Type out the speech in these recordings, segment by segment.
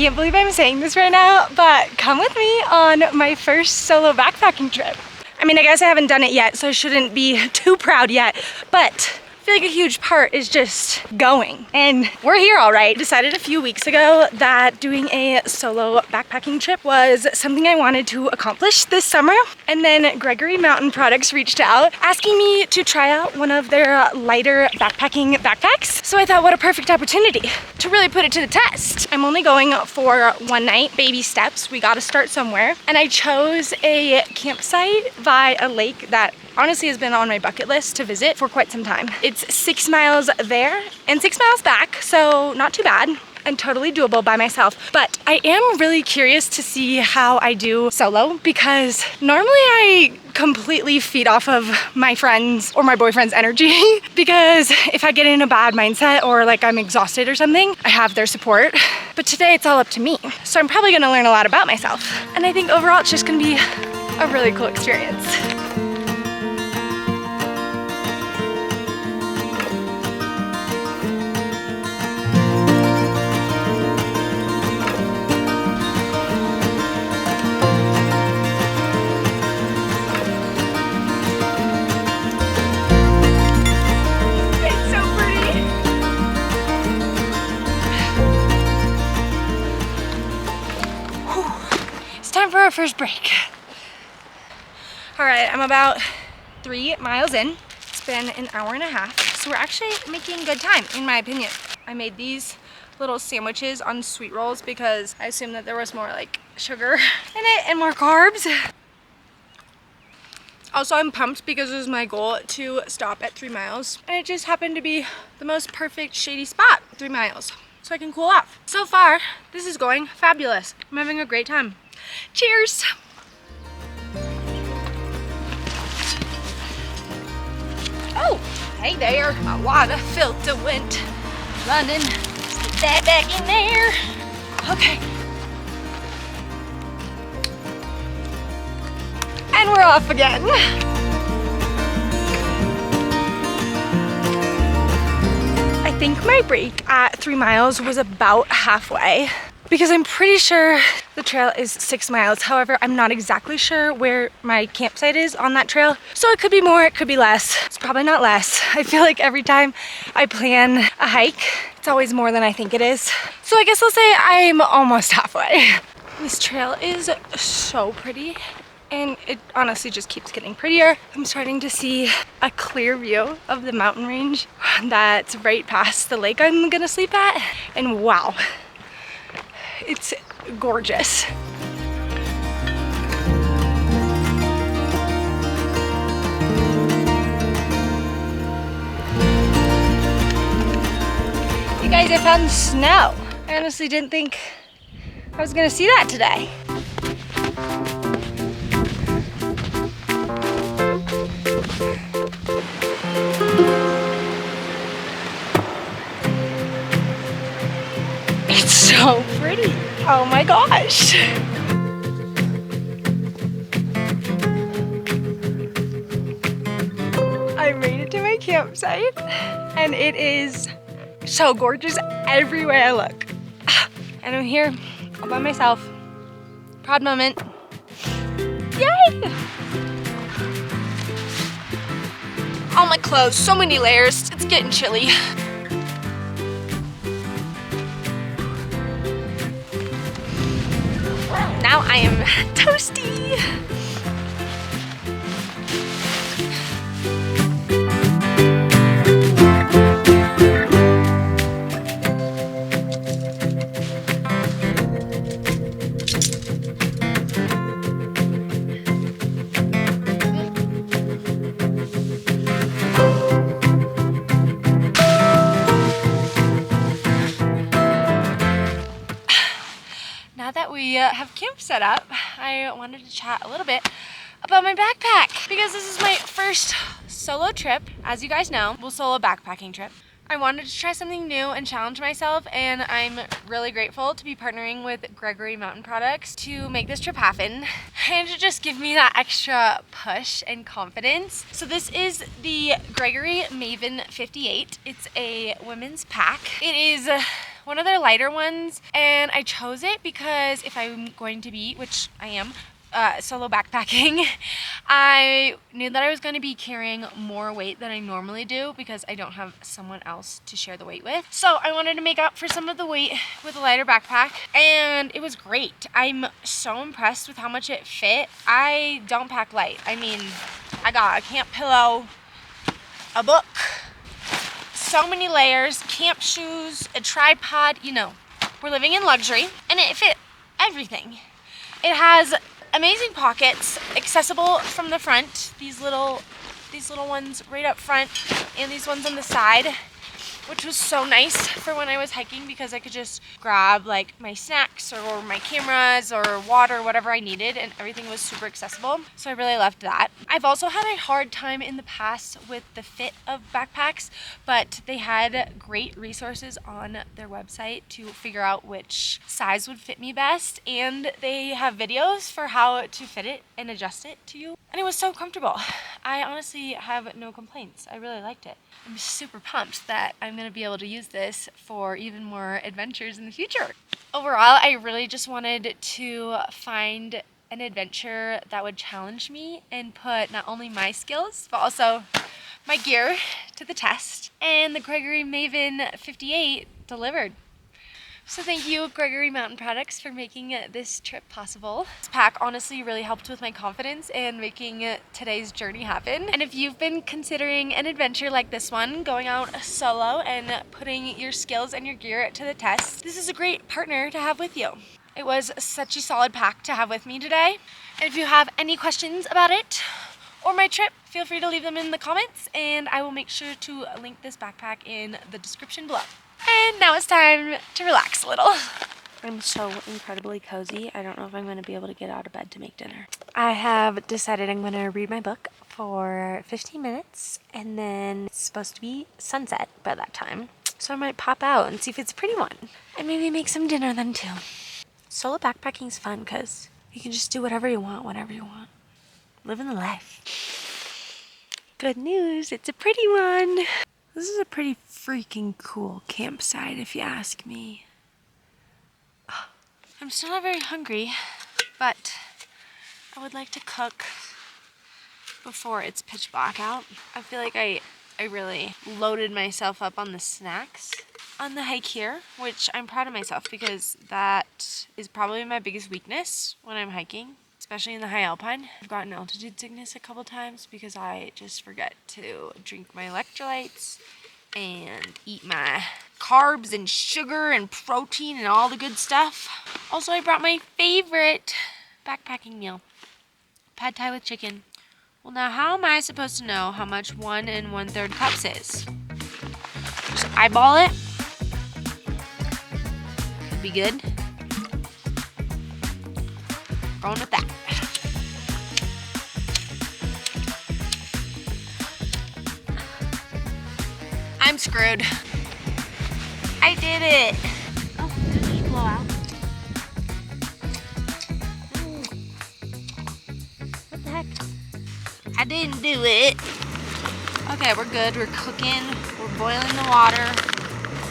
can't believe I'm saying this right now, but come with me on my first solo backpacking trip. I mean, I guess I haven't done it yet, so I shouldn't be too proud yet, but I feel like a huge part is just going. And we're here all right. Decided a few weeks ago that doing a solo backpacking trip was something I wanted to accomplish this summer. And then Gregory Mountain Products reached out asking me to try out one of their lighter backpacking backpacks. So I thought, what a perfect opportunity to really put it to the test. I'm only going for one night, baby steps. We gotta start somewhere. And I chose a campsite by a lake that honestly has been on my bucket list to visit for quite some time. It's 6 miles there and 6 miles back, so not too bad and totally doable by myself. But I am really curious to see how I do solo, because normally I completely feed off of my friends or my boyfriend's energy because if I get in a bad mindset or like I'm exhausted or something, I have their support. But today it's all up to me. So I'm probably gonna learn a lot about myself. And I think overall it's just gonna be a really cool experience. For our first break. All right, I'm about 3 miles in. It's been an hour and a half, so we're actually making good time, in my opinion. I made these little sandwiches on sweet rolls because I assumed that there was more like sugar in it and more carbs. Also, I'm pumped because it was my goal to stop at 3 miles, and it just happened to be the most perfect shady spot, 3 miles, so I can cool off. So far, this is going fabulous. I'm having a great time. Cheers! Oh, hey there. My water filter went running. Let's get that back in there. Okay. And we're off again. I think my break at 3 miles was about halfway, because I'm pretty sure the trail is 6 miles. However, I'm not exactly sure where my campsite is on that trail. So it could be more, it could be less. It's probably not less. I feel like every time I plan a hike, it's always more than I think it is. So I guess I'll say I'm almost halfway. This trail is so pretty, and it honestly just keeps getting prettier. I'm starting to see a clear view of the mountain range that's right past the lake I'm gonna sleep at. And wow. It's gorgeous. You guys, I found snow. I honestly didn't think I was gonna see that today. It's so pretty. Oh my gosh. I made it to my campsite and it is so gorgeous everywhere I look. And I'm here all by myself. Proud moment. Yay! All my clothes, so many layers. It's getting chilly. Now I am toasty. Now that we have camp set up, I wanted to chat a little bit about my backpack, because this is my first solo trip. As you guys know, solo backpacking trip. I wanted to try something new and challenge myself, and I'm really grateful to be partnering with Gregory Mountain Products to make this trip happen and to just give me that extra push and confidence. So this is the Gregory Maven 58. It's a women's pack. It is one of their lighter ones, and I chose it because if I'm going to be, which I am, solo backpacking, I knew that I was going to be carrying more weight than I normally do because I don't have someone else to share the weight with. So I wanted to make up for some of the weight with a lighter backpack, and it was great. I'm so impressed with how much it fit. I don't pack light. I mean, I got a camp pillow, a book, so many layers, camp shoes, a tripod, you know. We're living in luxury, and it fit everything. It has amazing pockets, accessible from the front. These little ones right up front, and these ones on the side, which was so nice for when I was hiking because I could just grab like my snacks or my cameras or water, whatever I needed, and everything was super accessible. So I really loved that. I've also had a hard time in the past with the fit of backpacks, but they had great resources on their website to figure out which size would fit me best, and they have videos for how to fit it and adjust it to you. And it was so comfortable. I honestly have no complaints. I really liked it. I'm super pumped that I'm going to be able to use this for even more adventures in the future. Overall, I really just wanted to find an adventure that would challenge me and put not only my skills, but also my gear to the test. And the Gregory Maven 58 delivered. So thank you, Gregory Mountain Products, for making this trip possible. This pack honestly really helped with my confidence and making today's journey happen. And if you've been considering an adventure like this one, going out solo and putting your skills and your gear to the test, this is a great partner to have with you. It was such a solid pack to have with me today. And if you have any questions about it or my trip, feel free to leave them in the comments, and I will make sure to link this backpack in the description below. And now it's time to relax a little. I'm so incredibly cozy. I don't know if I'm going to be able to get out of bed to make dinner. I have decided I'm going to read my book for 15 minutes, and then it's supposed to be sunset by that time. So I might pop out and see if it's a pretty one, and maybe make some dinner then too. Solo backpacking is fun because you can just do whatever you want, whenever you want. Living the life. Good news, it's a pretty one. This is a pretty freaking cool campsite, if you ask me. I'm still not very hungry, but I would like to cook before it's pitch black out. I feel like I really loaded myself up on the snacks on the hike here, which I'm proud of myself because that is probably my biggest weakness when I'm hiking, especially in the high alpine. I've gotten altitude sickness a couple times because I just forget to drink my electrolytes and eat my carbs and sugar and protein and all the good stuff. Also, I brought my favorite backpacking meal, pad thai with chicken. Well, now how am I supposed to know how much 1 1/3 cups is? Just eyeball it. Could be good. Going with that. I'm screwed. I did it. Oh, did it blow out? Ooh. What the heck? I didn't do it. Okay, we're good. We're cooking. We're boiling the water.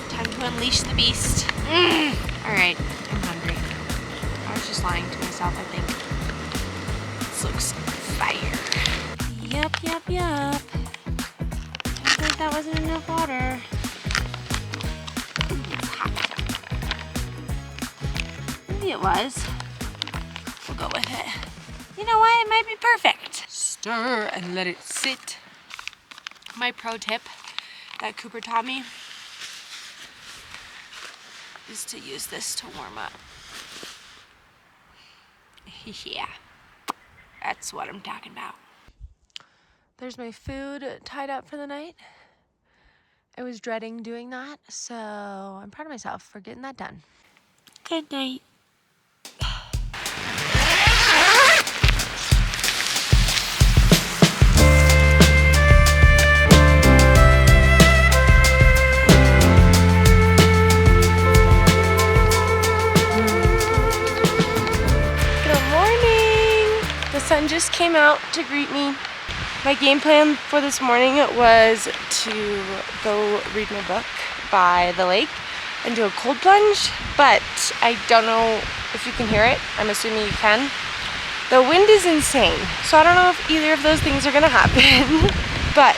Time to unleash the beast. Alright, I'm hungry. I was just lying to myself, I think. This looks fire. Yup. Looks like that wasn't enough water. It's hot. Maybe it was. We'll go with it. You know what? It might be perfect. Stir and let it sit. My pro tip that Cooper taught me is to use this to warm up. Yeah, that's what I'm talking about. There's my food tied up for the night. I was dreading doing that, so I'm proud of myself for getting that done. Good night. The sun just came out to greet me. My game plan for this morning was to go read my book by the lake and do a cold plunge, but I don't know if you can hear it. I'm assuming you can. The wind is insane, so I don't know if either of those things are gonna happen, but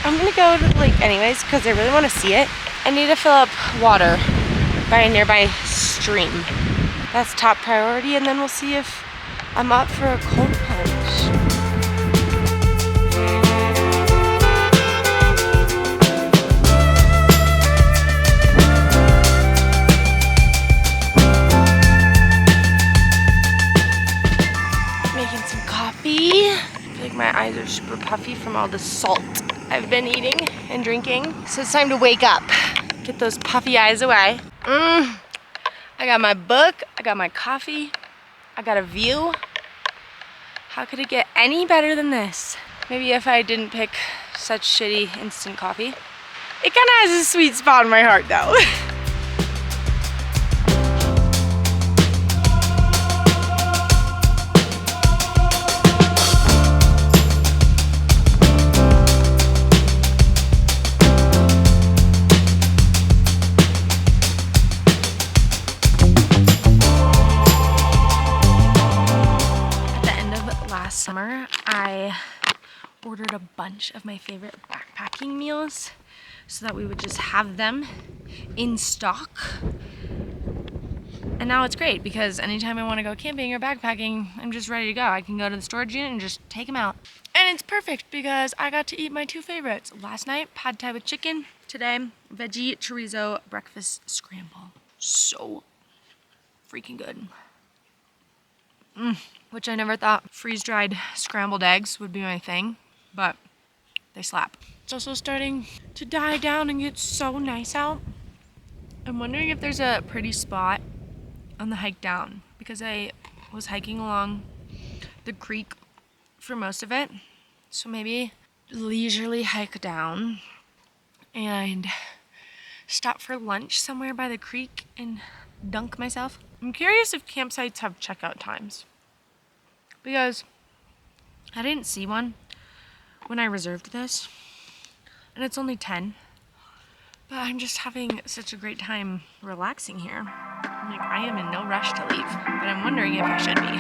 I'm gonna go to the lake anyways because I really wanna see it. I need to fill up water by a nearby stream. That's top priority, and then we'll see if I'm up for a cold plunge. Making some coffee. I feel like my eyes are super puffy from all the salt I've been eating and drinking. So it's time to wake up. Get those puffy eyes away. I got my book, I got my coffee, I got a view. How could it get any better than this? Maybe if I didn't pick such shitty instant coffee. It kind of has a sweet spot in my heart though. Summer, I ordered a bunch of my favorite backpacking meals so that we would just have them in stock. And now it's great because anytime I want to go camping or backpacking, I'm just ready to go. I can go to the storage unit and just take them out. And it's perfect because I got to eat my two favorites. Last night, pad thai with chicken. Today, veggie chorizo breakfast scramble. So freaking good. Which I never thought freeze-dried scrambled eggs would be my thing, but they slap. It's also starting to die down and get so nice out. I'm wondering if there's a pretty spot on the hike down because I was hiking along the creek for most of it. So maybe leisurely hike down and stop for lunch somewhere by the creek and dunk myself. I'm curious if campsites have checkout times because I didn't see one when I reserved this, and it's only 10, but I'm just having such a great time relaxing here. I'm like, I am in no rush to leave, but I'm wondering if I should be.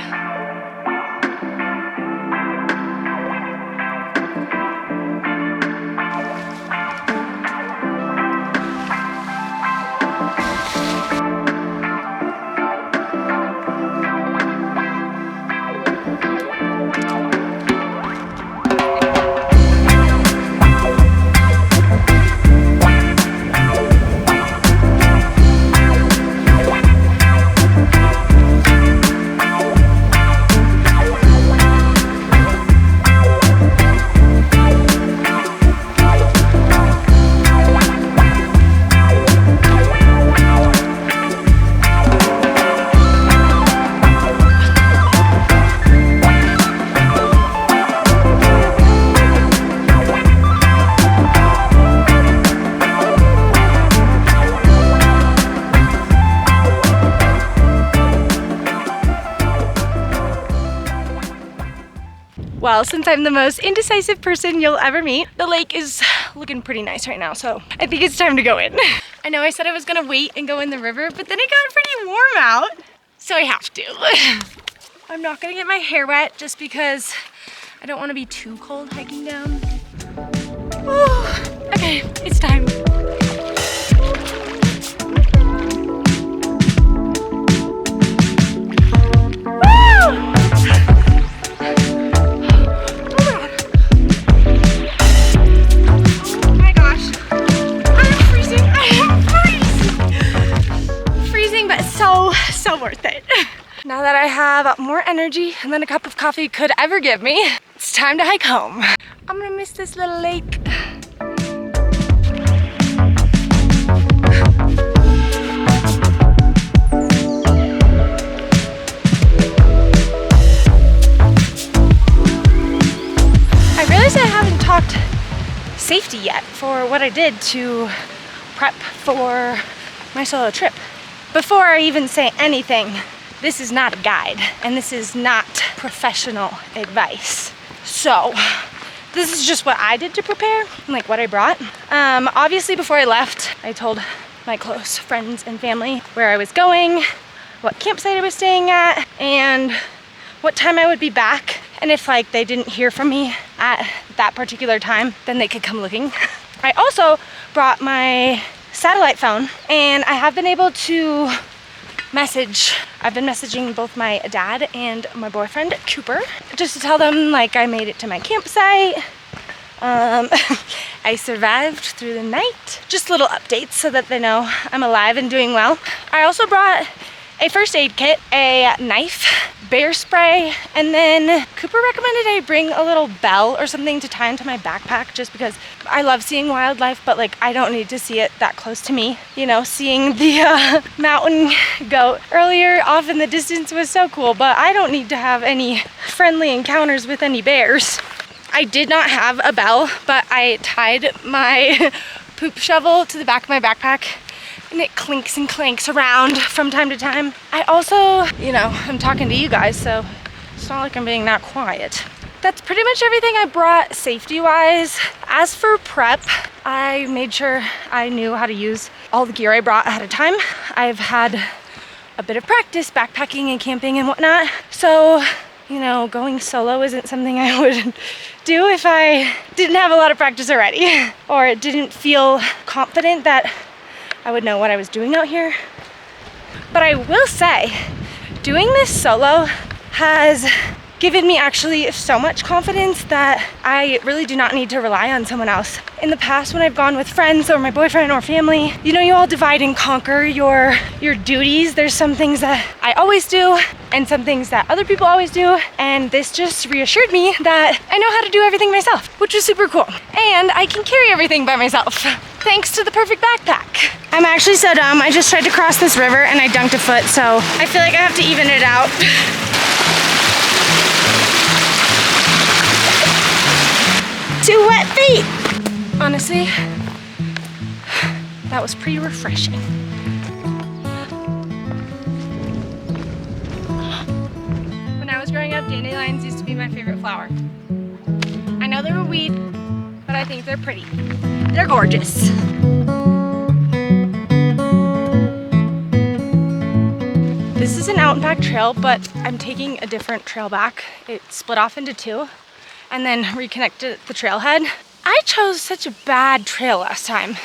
Well, since I'm the most indecisive person you'll ever meet, the lake is looking pretty nice right now, so I think it's time to go in. I know I said I was gonna wait and go in the river, but then it got pretty warm out, so I have to. I'm not gonna get my hair wet just because I don't wanna be too cold hiking down. Ooh, okay, it's time. So worth it. Now that I have more energy than a cup of coffee could ever give me, it's time to hike home. I'm gonna miss this little lake. I realized I haven't talked safety yet for what I did to prep for my solo trip. Before I even say anything, this is not a guide and this is not professional advice. So this is just what I did to prepare, like what I brought. Obviously before I left, I told my close friends and family where I was going, what campsite I was staying at, and what time I would be back. And if like they didn't hear from me at that particular time, then they could come looking. I also brought my satellite phone, and I have been able to message. I've been messaging both my dad and my boyfriend, Cooper, just to tell them like I made it to my campsite. I survived through the night. Just little updates so that they know I'm alive and doing well. I also brought a first aid kit, a knife, bear spray, and then Cooper recommended I bring a little bell or something to tie into my backpack just because I love seeing wildlife, but like I don't need to see it that close to me. You know, seeing the mountain goat earlier off in the distance was so cool, but I don't need to have any friendly encounters with any bears. I did not have a bell, but I tied my poop shovel to the back of my backpack, and it clinks and clanks around from time to time. I also, you know, I'm talking to you guys, so it's not like I'm being that quiet. That's pretty much everything I brought safety-wise. As for prep, I made sure I knew how to use all the gear I brought ahead of time. I've had a bit of practice backpacking and camping and whatnot, so you know, going solo isn't something I would do if I didn't have a lot of practice already, or didn't feel confident that I would know what I was doing out here. But I will say, doing this solo has given me actually so much confidence that I really do not need to rely on someone else. In the past, when I've gone with friends or my boyfriend or family, you know, you all divide and conquer your duties. There's some things that I always do and some things that other people always do, and this just reassured me that I know how to do everything myself, which was super cool. And I can carry everything by myself, thanks to the perfect backpack. I'm actually so dumb. I just tried to cross this river and I dunked a foot, so I feel like I have to even it out. Two wet feet! Honestly, that was pretty refreshing. When I was growing up, dandelions used to be my favorite flower. I know they're a weed, but I think they're pretty. They're gorgeous. This is an out and back trail, but I'm taking a different trail back. It split off into two and then reconnected at the trailhead. I chose such a bad trail last time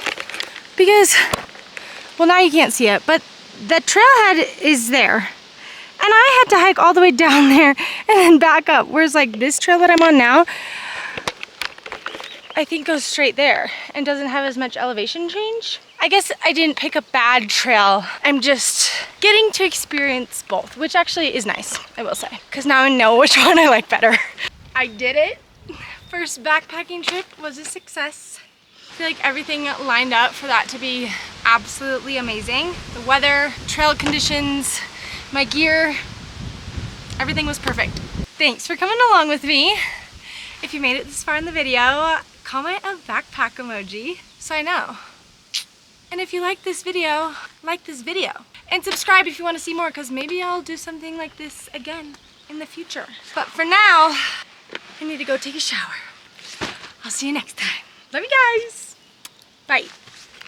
because, well, now you can't see it, but the trailhead is there. And I had to hike all the way down there and then back up. Whereas like this trail that I'm on now, I think goes straight there and doesn't have as much elevation change. I guess I didn't pick a bad trail. I'm just getting to experience both, which actually is nice, I will say, because now I know which one I like better. I did it. First backpacking trip was a success. I feel like everything lined up for that to be absolutely amazing. The weather, trail conditions, my gear, everything was perfect. Thanks for coming along with me. If you made it this far in the video, comment a backpack emoji so I know. And if you like this video, like this video. And subscribe if you want to see more, because maybe I'll do something like this again in the future. But for now, I need to go take a shower. I'll see you next time. Love you guys.